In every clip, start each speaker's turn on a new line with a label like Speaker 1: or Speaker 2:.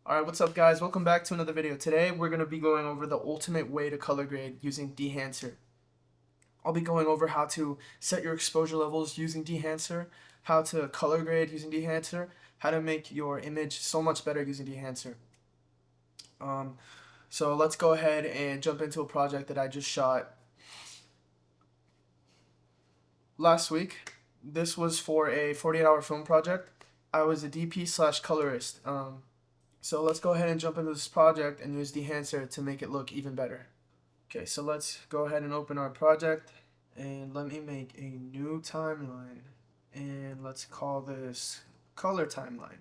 Speaker 1: Alright, what's up guys? Welcome back to another video. Today we're going to be going over the ultimate way to color grade using Dehancer. I'll be going over how to set your exposure levels using Dehancer, how to color grade using Dehancer, how to make your image so much better using Dehancer. So let's go ahead and jump into a project that I just shot last week. This was for a 48-hour film project. I was a DP slash colorist. So let's go ahead and jump into this project and use Dehancer to make it look even better. Okay, so let's go ahead and open our project and let me make a new timeline and let's call this color timeline.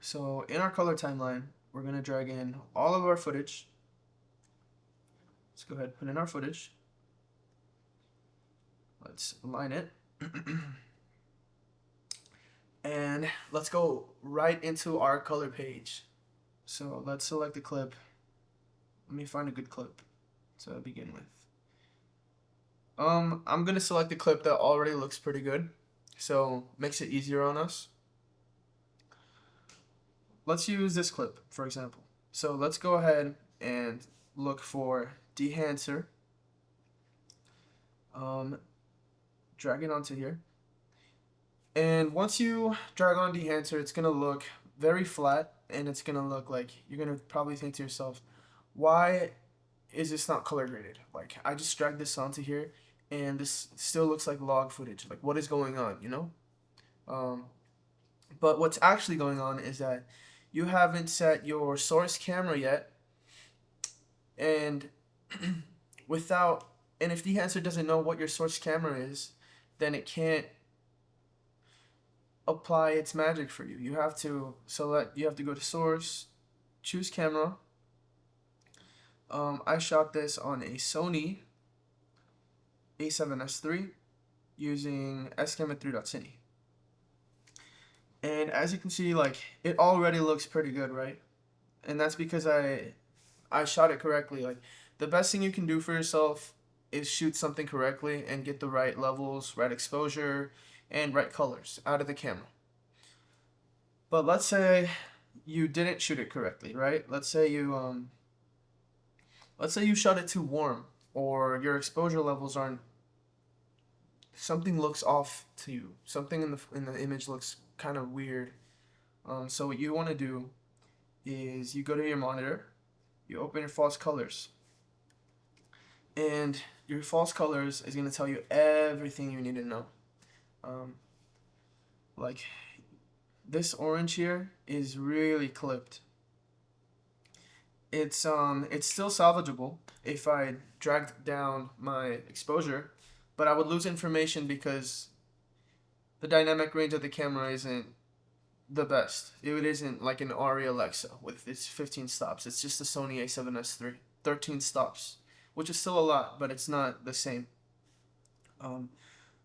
Speaker 1: So in our color timeline, we're going to drag in all of our footage. Let's go ahead and put in our footage. Let's align it. And let's go right into our color page. So let's select the clip. Let me find a good clip to begin with. I'm gonna select the clip that already looks pretty good, so makes it easier on us. Let's use this clip, for example. So let's go ahead and look for Dehancer. Drag it onto here. And once you drag on Dehancer, it's going to look very flat, and it's going to look like you're going to probably think to yourself, why is this not color graded? Like, I just dragged this onto here, and this still looks like log footage. Like, what is going on, you know? But what's actually going on is that you haven't set your source camera yet, and if Dehancer doesn't know what your source camera is, then it can't apply its magic for you. You have to go to source, choose camera. I shot this on a Sony a7S III using SCAM at 3.cine. And as you can see, like, it already looks pretty good, right? And that's because I shot it correctly. Like, the best thing you can do for yourself is shoot something correctly and get the right levels, right exposure, and right colors out of the camera. But let's say you didn't shoot it correctly, right? Let's say you shot it too warm, or your exposure levels aren't. Something looks off to you. Something in the image looks kind of weird. So what you want to do is you go to your monitor, you open your false colors, and your false colors is going to tell you everything you need to know. Like, this orange here is really clipped. It's still salvageable if I dragged down my exposure, but I would lose information because the dynamic range of the camera isn't the best. It isn't like an ARRI Alexa with its 15 stops. It's just a Sony a7S III, 13 stops, which is still a lot, but it's not the same.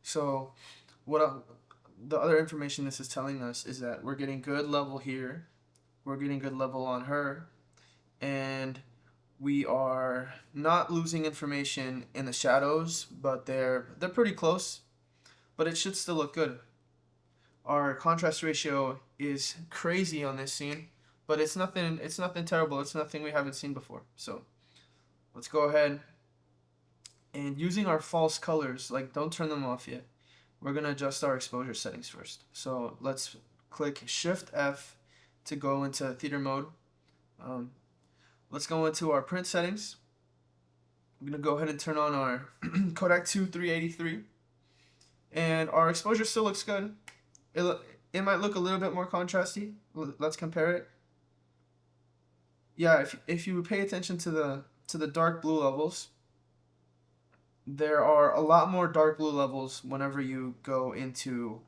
Speaker 1: So the other information this is telling us is that we're getting good level here, we're getting good level on her, and we are not losing information in the shadows, but they're pretty close, but it should still look good. Our contrast ratio is crazy on this scene, but it's nothing terrible. It's nothing we haven't seen before. So let's go ahead and using our false colors, like, don't turn them off yet. We're going to adjust our exposure settings first. So let's click Shift F to go into theater mode. Let's go into our print settings. I'm going to go ahead and turn on our Kodak 2 383. And our exposure still looks good. It might look a little bit more contrasty. Let's compare it. Yeah, if you pay attention to the dark blue levels, there are a lot more dark blue levels whenever you go into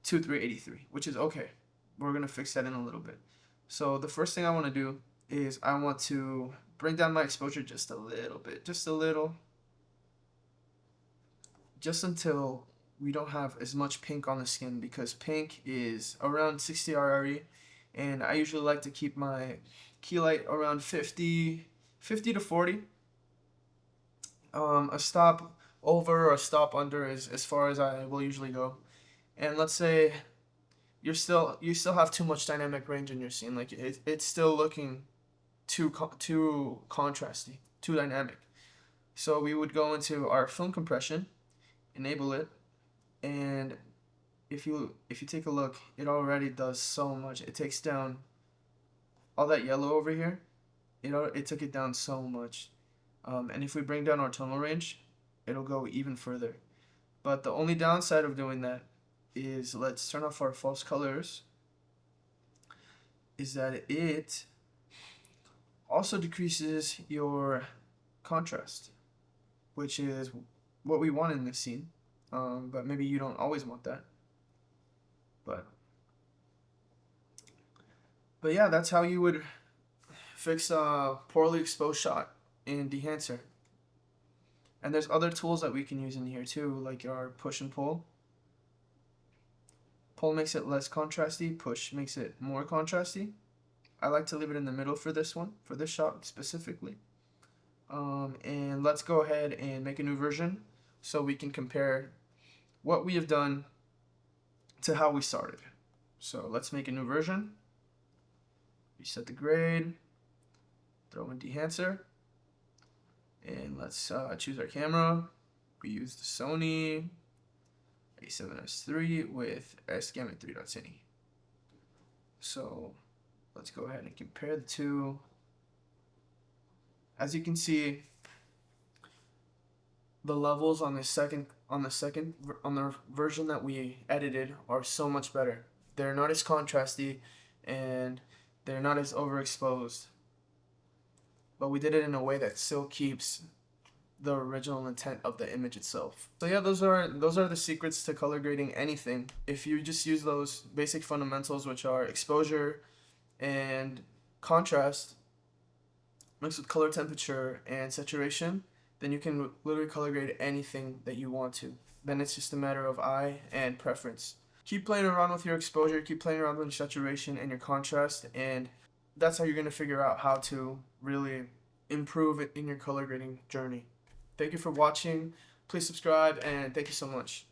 Speaker 1: 2383, which is okay. We're going to fix that in a little bit. So the first thing I want to do is I want to bring down my exposure just a little bit, just until we don't have as much pink on the skin, because pink is around 60 RRE, and I usually like to keep my key light around 50 to 40. A stop over or a stop under is as far as I will usually go. And let's say you still have too much dynamic range in your scene. Like it's still looking too contrasty, too dynamic. So we would go into our film compression, enable it, and if you take a look, it already does so much. It takes down all that yellow over here. It took it down so much. And if we bring down our tonal range, it'll go even further. But the only downside of doing that is, let's turn off our false colors, is that it also decreases your contrast, which is what we want in this scene. But maybe you don't always want that. But yeah, that's how you would fix a poorly exposed shot in Dehancer. And there's other tools that we can use in here too, like our push and pull. Pull makes it less contrasty, push makes it more contrasty. I like to leave it in the middle for this one, for this shot specifically. And let's go ahead and make a new version so we can compare what we have done to how we started. So let's make a new version. Reset the grade, throw in Dehancer, and let's choose our camera. We use the Sony a7S III with S-Gamut 3.0. So let's go ahead and compare the two. As you can see, the levels on the version that we edited are so much better. They're not as contrasty and they're not as overexposed. But we did it in a way that still keeps the original intent of the image itself. So yeah, those are the secrets to color grading anything. If you just use those basic fundamentals, which are exposure and contrast mixed with color temperature and saturation, then you can literally color grade anything that you want to. Then it's just a matter of eye and preference. Keep playing around with your exposure, keep playing around with your saturation and your contrast, and that's how you're going to figure out how to really improve it in your color grading journey. Thank you for watching. Please subscribe, and thank you so much.